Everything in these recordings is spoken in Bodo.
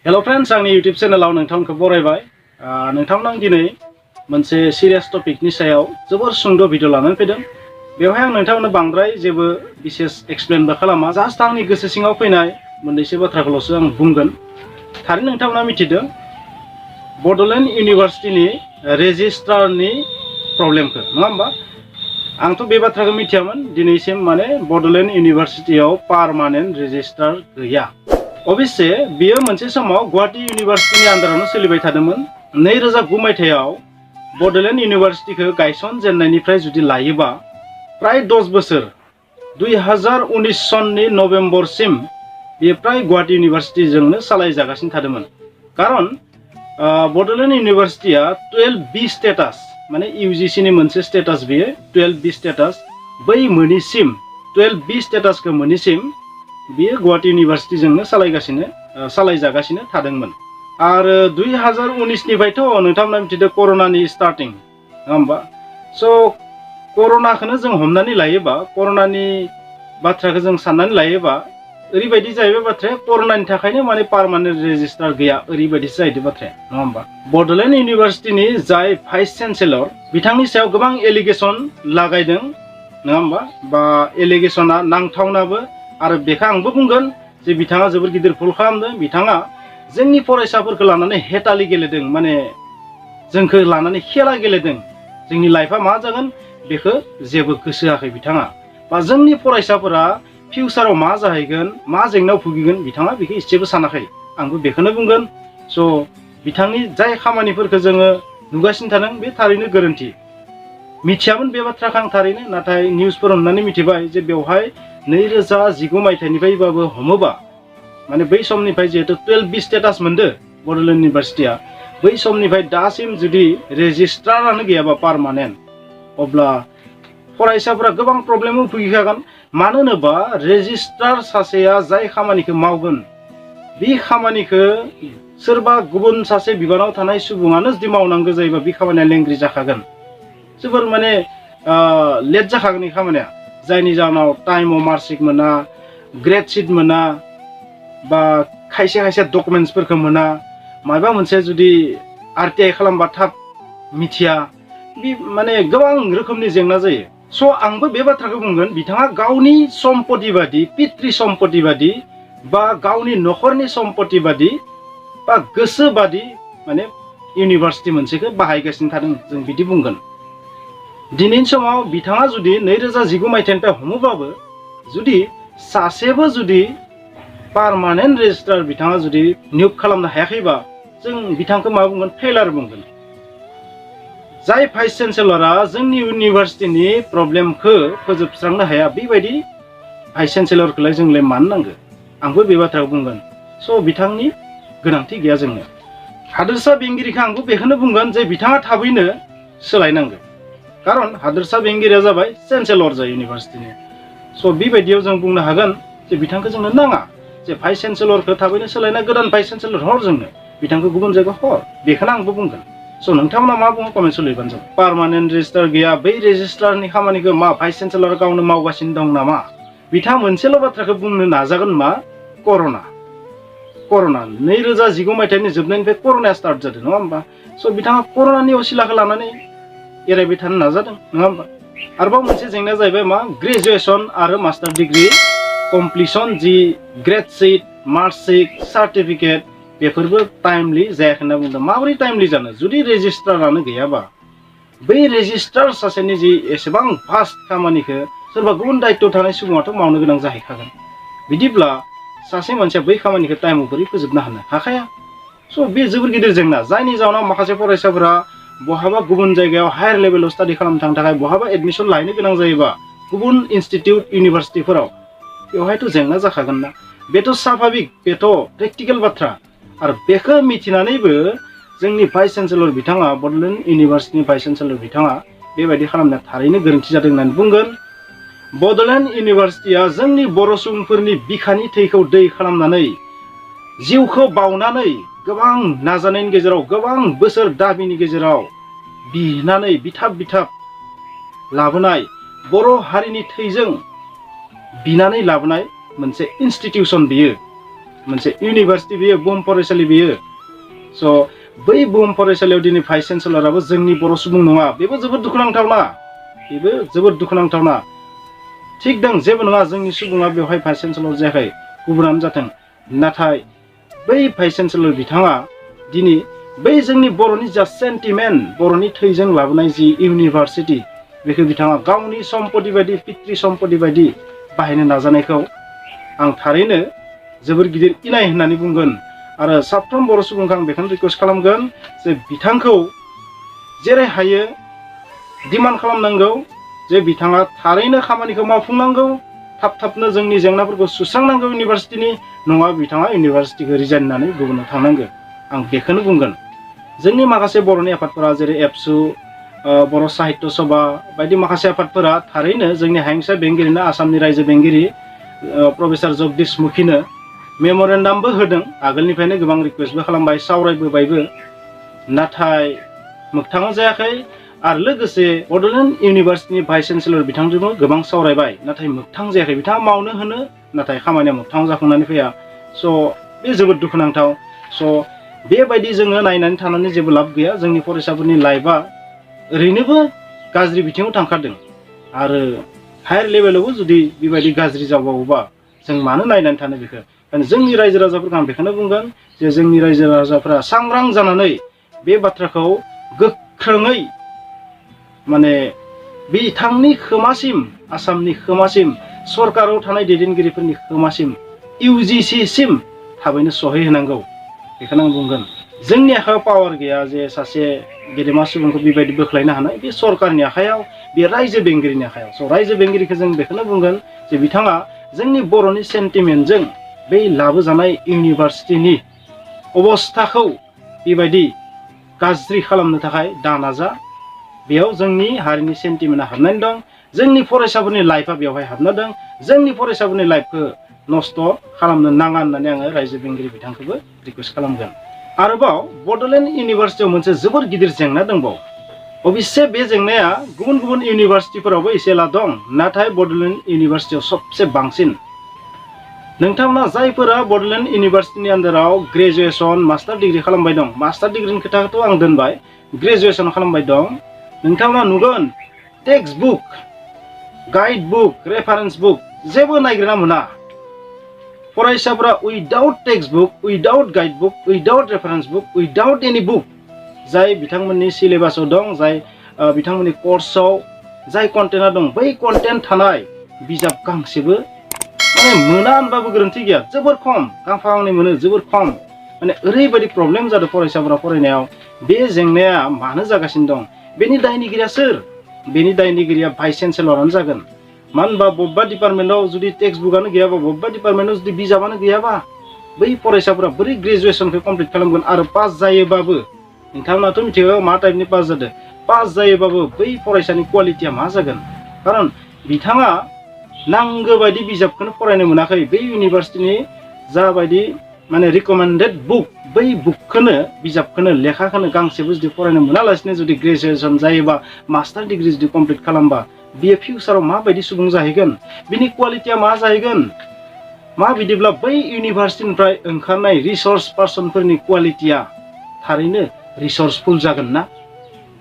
हेलो फ्रेंड्स, आंनि यूट्यूब चैनेलाव नोंथांखौ बरायबाय। नोंथांमोन आं दिनै मोनसे सीरियस टपिकनि सायाव जोबोर सुंद' भिडिअ लानानै फैदों। बेवहाय आं नोंथांमोननो बांद्राय जेबो बिसेस एक्सप्लेनबो खालामा, जास्ट आंनि गोसो सिङाव फैनाय मोननैसो बाथ्राखौल'सो आं बुंगोन। थारैनो नोंथांमोना मिथिदों बड'लेण्ड इउनिभार्सिटिनि रेजिस्ट्रारनि प्रब्लेमखौ, नङा होमबा? आंथ' बे बाथ्राखौ मिथियामोन दिनैसिम, माने बड'लेण्ड इउनिभार्सिटियाव पार्मानेन्ट रेजिस्ट्रार गैया। अबयसे बियो मोनसे समाव गुवाहाटी इउनिभार्सिटिनि आन्दारावनो सोलिबाय थादोंमोन। 2009 मायथाइयाव बड'लेण्ड इउनिभार्सिटिखौ गायसनजेननायनिफ्राय जुदि लायोबा प्राय 10 बोसोर 2019 सननि नभेम्बरसिम बेयो प्राय गुवाहाटी इउनिभार्सिटिजोंनो सालायजागासिनो थादोंमोन। खारन बड'लेण्ड इउनिभार्सिटिया 12B स्टेटास, माने यूजीसीनि मोनसे स्टेटास, बेयो 12B स्टेटास, बै मोनैसिम 12B स्टेटासखौ मोनैसिम बियो गुवाहाटी इउनिभार्सिटिजोंनो सालायजागासिनो थादोंमोन। आरो 2019 निफ्रायथ' नोंथांमोना मिथिदों कर'नानि स्टार्टिं, नङा होमबा? स' कर'नाखौनो जों हमनानै लायोबा, कर'नानि बाथ्राखौ जों साननानै लायोबा ओरैबायदि जाहैबाय बाथ्राया, कर'नानि थाखायनो माने पार्मानेन्ट रेजिस्ट्रार गैया, ओरैबायदिसो जाहैदों बाथ्राया, नङा होमबा? बड'लेण्ड इउनिभार्सिटिनि जाय भाइस चेन्सेलर, बिथांनि सायाव गोबां एलिगेसन लागायदों, नङा होमबा? बा एलिगेसना नांथावनाबो, आरो बेखौ आंबो बुंगोन जे बिथाङा जोबोर गिदिर भुल खालामदों। बिथाङा जोंनि फरायसाफोरखौ लानानै हेटालि गेलेदों, माने जोंखौ लानानै खेला गेलेदों। जोंनि लाइफआ मा जागोन बेखौ जेबो गोसो होआखै बिथाङा, बा जोंनि फरायसाफोरा फिउचाराव मा जाहैगोन, मा जेंनायाव भुगिगोन, बिथाङा बेखौ एसेबो सानाखै। आंबो बेखौनो बुंगोन। स' बिथांनि जाय खामानिफोरखौ जोङो नुगासिनो थादों बे थारैनो गोरोन्थि। मिथियामोन बे बाथ्राखौ आं थारैनो, नाथाय निउसफोर हमनानै मिथिबाय जे बेवहाय 2019 मायथाइनिफ्रायबाबो हमोबा, माने बै समनिफ्राय जिहेतु 12B स्टेटास मोनदो बड'लेण्ड इउनिभार्सिटिया, बै समनिफ्राय दासिम जुदि रेजिस्ट्रारानो गैयाबा पार्मानेन्ट, अब्ला फरायसाफोरा गोबां प्रब्लेमाव भुगिखागोन। मानो होनोबा रेजिस्ट्रार सासेया जाय खामानिखौ मावगोन, बे खामानिखौ सोरबा गुबुन सासे बिबानाव थानाय सुबुङानो जुदि मावनांगौ जायोबा बे खामानिया लेंग्रि जाखागोन, जोबोर माने लेट जाखागोन बे खामानिया। जायनि जाहोनाव टाइमाव मार्कशिट मोना, ग्रेड शिट मोना, बा खायसे खायसे डकुमेन्ट्सफोरखौ मोना, माबा मोनसे जुदि RTI खालामबा थाब मिथिया, बे माने गोबां रोखोमनि जेंना जायो। स' आंबो बे बाथ्राखौ बुंगोन, बिथाङा गावनि सम्पति बादि, पितृ सम्पति बादि, बा गावनि न'खरनि सम्पति बादि, बा गोसो बादि माने इउनिभार्सिटि मोनसेखौ बाहायगासिनो थादों, जों बिदि बुंगोन। दिनैनि समाव बिथाङा जुदि 2019 मायथाइनिफ्राय हमोबाबो जुदि सासेबो जुदि पार्मानेन्ट रेजिस्ट्रार बिथाङा जुदि नियुग खालामनो हायाखैबा जों बिथांखौ मा बुंगोन, फेलार बुंगोन। जाय भाइस चेन्सेलरा जोंनि इउनिभार्सिटिनि प्रब्लेमखौ फोजोबस्रांनो हाया, बेबायदि भाइस चेन्सेलरखौलाय जोंलाय मानो नांगौ? आंबो बे बाथ्राखौ बुंगोन। स' बिथांनि गोनांथि गैया जोंनो। हादोरसा बेंगिरिखौ आंबो बेखौनो बुंगोन जे बिथाङा थाबैनो सोलायनांगौ। खारन हादोरसा बेंगिरिया जाबाय चेन्सेलर जाय इउनिभार्सिटिनि। स' बेबायदियाव जों बुंनो हागोन जे बिथांखौ जोंनो नाङा, जे भाइस चेन्सेलरखौ थाबैनो सोलायना गोदान भाइस चेन्सेलर हर जोंनो, बिथांखौ गुबुन जायगायाव हर, बेखौनो आंबो बुंगोन। स' नोंथांमोना मा बुङो कमेन्टआव लिरबानो जाबाय। पार्मानेन्ट रेजिस्ट्रार गैया, बै रेजिस्ट्रारनि खामानिखौ मा भाइस चेन्सेलर गावनो मावगासिनो दं नामा? बिथाङा मोनसेल' बाथ्राखौ बुंनो नाजागोन, मा? कर'ना 2019 मायथाइनि जोबनायनिफ्राय कर'नाया स्टार्ट जादों, नङा होमबा? स' बिथाङा कर'नानि असिलाखौ लानानै एरायबाय थानो नाजादों, नङा होमबा? आरोबाव मोनसे जेंनाया जाहैबाय मा? ग्रेजुवेसन आरो मास्टार डिग्रि कमप्लिसन, जि ग्रेड शिट, मार्कशिट, सार्टिफिकेट, बेफोरबो टाइमलि जायाखै होनना बुंदों। माबोरै टाइमलि जानो? जुदि रेजिस्ट्रारानो गैयाबा, बै रेजिस्ट्रार सासेनि जि एसेबां भास्ट खामानिखौ सोरबा गुबुन दायित्व थानाय सुबुङाथ' मावनो गोनां जाहैखागोन। बिदिब्ला सासे मानसिया बै खामानिखौ टाइमाव बोरै फोजोबनो हाखाया। स' बे जोबोर गिदिर जेंना, जायनि जाहोनाव माखासे फरायसाफोरा बहाबा गुबुन जायगायाव हायार लेभेलाव स्टाडि खालामनो थांनो थाखाय बहाबा एडमिसन लाहैनो गोनां जायोबा गुबुन इनस्टिटिउट इउनिभार्सिटिफोराव, बेवहायथ' जेंना जाखागोन ना। बेथ' साभाबिक, बेथ' प्रेक्टिकेल बाथ्रा। आरो बेखौ मिथिनानैबो जोंनि भाइस चेन्सेलर बिथाङा, बड'लेण्ड इउनिभार्सिटिनि भाइस चेन्सेलर बिथाङा बेबायदि खालामनाया थारैनो गोरोन्थि जादों होननानै बुंगोन। बड'लेण्ड इउनिभार्सिटिया जोंनि बर' सुबुंफोरनि बिखानि थैखौ दै खालामनानै, जिउखौ बावनानै, गोबां नाजानायनि गेजेराव, गोबां बोसोर दाबिनि गेजेराव बिनानै बिथाब लाबोनाय, बर' हारिनि थैजों बिनानै लाबोनाय मोनसे इनस्टिटिउसन बियो। मोनसे इउनिभार्सिटि बियो बुहुम फरायसालि बियो स' बै बुहुम फरायसालियाव दिनै भाइस चेन्सेलराबो जोंनि बर' सुबुं नङा बेबो जोबोद दुखुनांथावना बेबो जोबोद दुखुनांथावना थिग दं जेबो नङा जोंनि सुबुङा बेवहाय भाइस चेन्सेलर जायाखै गुबुनानो जाथों नाथाय बै भाइस चेन्सेलर बिथाङा दिनै बै जोंनि बर'नि जा सेन्टिमेन्ट बर'नि थैजों लाबोनाय जि इउनिभार्सिटि बेखौ बिथाङा गावनि सम्पति बायदि पितृ सम्पति बायदि बाहायनो नाजानायखौ आं थारैनो जोबोर गिदिर इनाय होननानै बुंगोन आरो साफ्रोम बर' सुबुंखौ आं बेखौनो रिकुवेस्ट खालामगोन जे बिथांखौ जेरै हायो डिमान्ड खालामनांगौ जे बिथाङा थारैनो खामानिखौ मावफुंनांगौ थाब थाबनो जोंनि जेंनाफोरखौ सुस्रांनांगौ इउनिभार्सिटिनि नङा बिथाङा इउनिभार्सिटिखौ रिजाइन होनानै गुबुनाव थांनांगौ आं बेखौनो बुंगोन जोंनि माखासे बर'नि आफादफोरा जेरै एबसु बर' साहित्य सभा बायदि माखासे आफादफोरा थारैनो जोंनि हायुंसा बेंगिरिनो आसामनि रायजो बेंगिरि प्रफेसार जगदीश मुखिनो मेम'रेन्डामबो होदों आगोलनिफ्रायनो गोबां रिकुवेस्टबो खालामबाय सावरायबोबायबो नाथाय मोगथाङाव जायाखै आरो लोगोसे बड'लेण्ड इउनिभार्सिटिनि भाइस चेन्सेलर बिथांजोंबो गोबां सावरायबाय नाथाय मोगथां जायाखै बिथाङा मावनो होनो नाथाय खामानिया मोगथाङाव जाफुंनानै फैया स' बे जोबोद दुखुनांथाव स' बेबायदि जोङो नायनानै थानानै जेबो लाब गैया जोंनि फरायसाफोरनि लाइफआ ओरैनोबो गाज्रि बिथिङाव थांखारदों आरो हायार लेभेलावबो जुदि बेबायदि गाज्रि जाबावोबा जों मानो नायनानै थानो बेखौ जोंनि रायजो राजाफोरखौ आं बेखौनो बुंगोन जे जोंनि रायजो राजाफोरा सांग्रां जानानै बे बाथ्राखौ गोख्रोङै माने बिथांनि खोमासिम आसामनि खोमासिम सरकाराव थानाय दैदेनगिरिफोरनि खोमासिम इउजिसिसिम थाबैनो सहैहोनांगौ बेखौनो आं बुंगोन जोंनि आखायाव पावार गैया जे सासे गेदेमा सुबुंखौ बेबायदि बोख्लायनो हानाय बे सरकारनि आखायाव बे रायजो बेंगिरिनि आखायाव स' रायजो बेंगिरिखौ जों बेखौनो बुंगोन जे बिथाङा जोंनि बर'नि सेन्टिमेन्टजों बै लाबोजानाय इउनिभार्सिटिनि अबस्थाखौ बेबायदि गाज्रि खालामनो थाखाय दानाजा बेयाव जोंनि हारिनि सेन्टिमेन्टआ हाबनानै दं जोंनि फरायसाफोरनि लाइफआ बेवहाय हाबना दं जोंनि फरायसाफोरनि लाइफखौ नस्थ' खालामनो नाङा होननानै आङो रायजो बेंगिरि बिथांखौबो रिकुवेस्ट खालामगोन आरोबाव बड'लेण्ड इउनिभार्सिटियाव मोनसे जोबोर गिदिर जेंना दंबावो अबयसे बे जेंनाया गुबुन गुबुन इउनिभार्सिटिफोरावबो एसेला दं नाथाय बड'लेण्ड इउनिभार्सिटियाव सबसे बांसिन नोंथांमोना जायफोरा बड'लेण्ड इउनिभार्सिटिनि आन्दाराव ग्रेजुवेसन मास्टार डिग्रि खालामबाय दं मास्टार डिग्रिनि खोथाखौथ' आं दोनबाय ग्रेजुवेसन खालामबाय दं नोंथांमोना नुगोन text book guide book reference book जेबो नायग्रोना मोना फरायसाफोरा without text book without guide book without reference book without एनि बुक जाय बिथांमोननि सिलेबासाव दं जाय बिथांमोननि कर्सआव जाय कन्टेन्टआ दं बै कन्टेन्ट थानाय बिजाब गांसेबो माने मोना होनबाबो गोरोन्थि गैया जोबोर खम गांफा गांनै मोनो जोबोर खम माने ओरैबायदि प्रब्लेम जादों फरायसाफोरा फरायनायाव बे जेंनाया मानो जागासिनो दं बेनि दायनिगिरिया सोर बेनि दायनिगिरिया भाइस चेन्सेलरानो जागोन मानो होनबा बबेबा डिपार्टमेन्टआव जुदि टेक्स्ट बुकआनो गैयाबा बबेबा डिपार्टमेन्टआव जुदि बिजाबानो गैयाबा बै फरायसाफोरा बोरै ग्रेजुवेसनखौ कमप्लिट खालामगोन आरो पास जायोबाबो नोंथांमोनाथ' मिथिगौ मा टाइपनि पास जादों पास जायोबाबो बै फरायसानि क्वालिटिया मा जागोन खारन बिथाङा नांगौ बायदि बिजाबखौनो फरायनो मोनाखै बै इउनिभार्सिटिनि जाबायदि माने रिकमेन्डेड बुक बै बुकखौनो बिजाबखौनो लेखाखौनो गांसेबो जुदि फरायनो मोनालासिनो जुदि ग्रेजुवेसन जायोबा मास्टार डिग्रि जुदि कमप्लिट खालामबा बियो फिउचाराव माबायदि सुबुं जाहैगोन बिनि क्वालिटिया मा जाहैगोन मा बिदिब्ला बै इउनिभार्सिटिनिफ्राय ओंखारनाय रिसर्स पार्सनफोरनि क्वालिटिया थारैनो रिसर्सफुल जागोन ना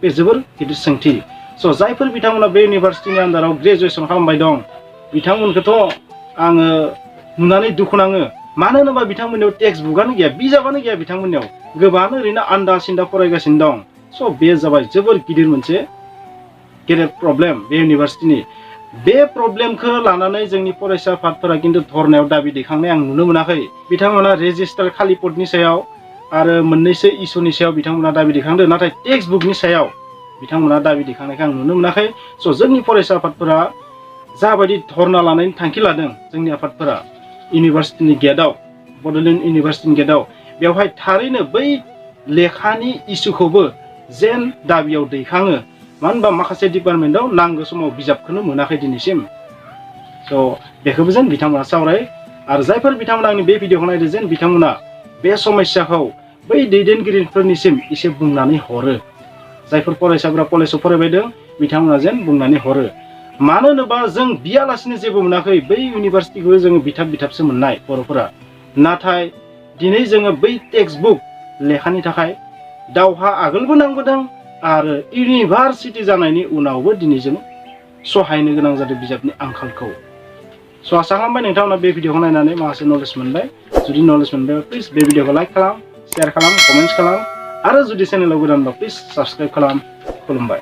बे जोबोर गिदिर सोंथि स' जायफोर बिथांमोना बे इउनिभार्सिटिनि आन्दाराव ग्रेजुवेसन खालामबाय दं बिथांमोनखौथ' आङो नुनानै दुखु नाङो मानो होनोबा बिथांमोननियाव टेक्स्ट बुकआनो गैया बिजाबानो गैया बिथांमोननियाव गोबाङानो ओरैनो आन्दा सिन्दा फरायगासिनो दं स' बे जाबाय जोबोर गिदिर मोनसे गेदेर प्रब्लेम बे इउनिभार्सिटिनि बे प्रब्लेमखौ लानानै जोंनि फरायसा आफादफोरा खिन्थु धरनायाव दाबि दैखांनाय आं नुनो मोनाखै बिथांमोना रेजिस्ट्रार खालि पदनि सायाव आरो मोननैसो इसुनि सायाव बिथांमोना दाबि दैखांदों नाथाय टेक्स्ट बुकनि सायाव बिथांमोना दाबि दैखांनायखौ आं नुनो मोनाखै स' जोंनि फरायसा आफादफोरा जाबायदि धरना लानायनि थांखि लादों जोंनि आफादफोरा इउनिभार्सिटिनि गेटआव बड'लेण्ड इउनिभार्सिटिनि गेटआव बेवहाय थारैनो बै लेखानि इसुखौबो जेन दाबियाव दैखाङो मानो होनबा माखासे डिपार्टमेन्टआव नांगौ समाव बिजाबखौनो मोनाखै दिनैसिम स' बेखौबो जेन बिथांमोना सावराय आरो जायफोर बिथांमोना आंनि बे भिडिअखौ नायदों जेन बिथांमोना बे समस्याखौ बै दैदेनगिरिफोरनिसिम एसे बुंनानै हरो जायफोर फरायसाफोरा कलेजाव फरायबाय दं बिथांमोना जेन बुंनानै हरो मानो होनोबा जों बियालासिनो जेबो मोनाखै बै इउनिभार्सिटिखौ जोङो बिथाब बिथाबसो मोननाय बर'फोरा नाथाय दिनै जोङो बै टेक्स्ट बुक लेखानि थाखाय दावहा आगोलबो नांबोदों आरो इउनिभार्सिटि जानायनि उनावबो दिनै जों सहायनो गोनां जादों बिजाबनि आंखालखौ। स' आसा खालामबाय नोंथांमोना बे भिडिअखौ नायनानै माखासे नलेज मोनबाय। जुदि नलेज मोनबाय प्लिज बे भिडिअखौ लाइक खालाम, शेयार खालाम, कमेन्ट्स खालाम आरो जुदि चेनेलाव गोदानबा प्लिज साबस्क्राइब खालाम। खुलुमबाय।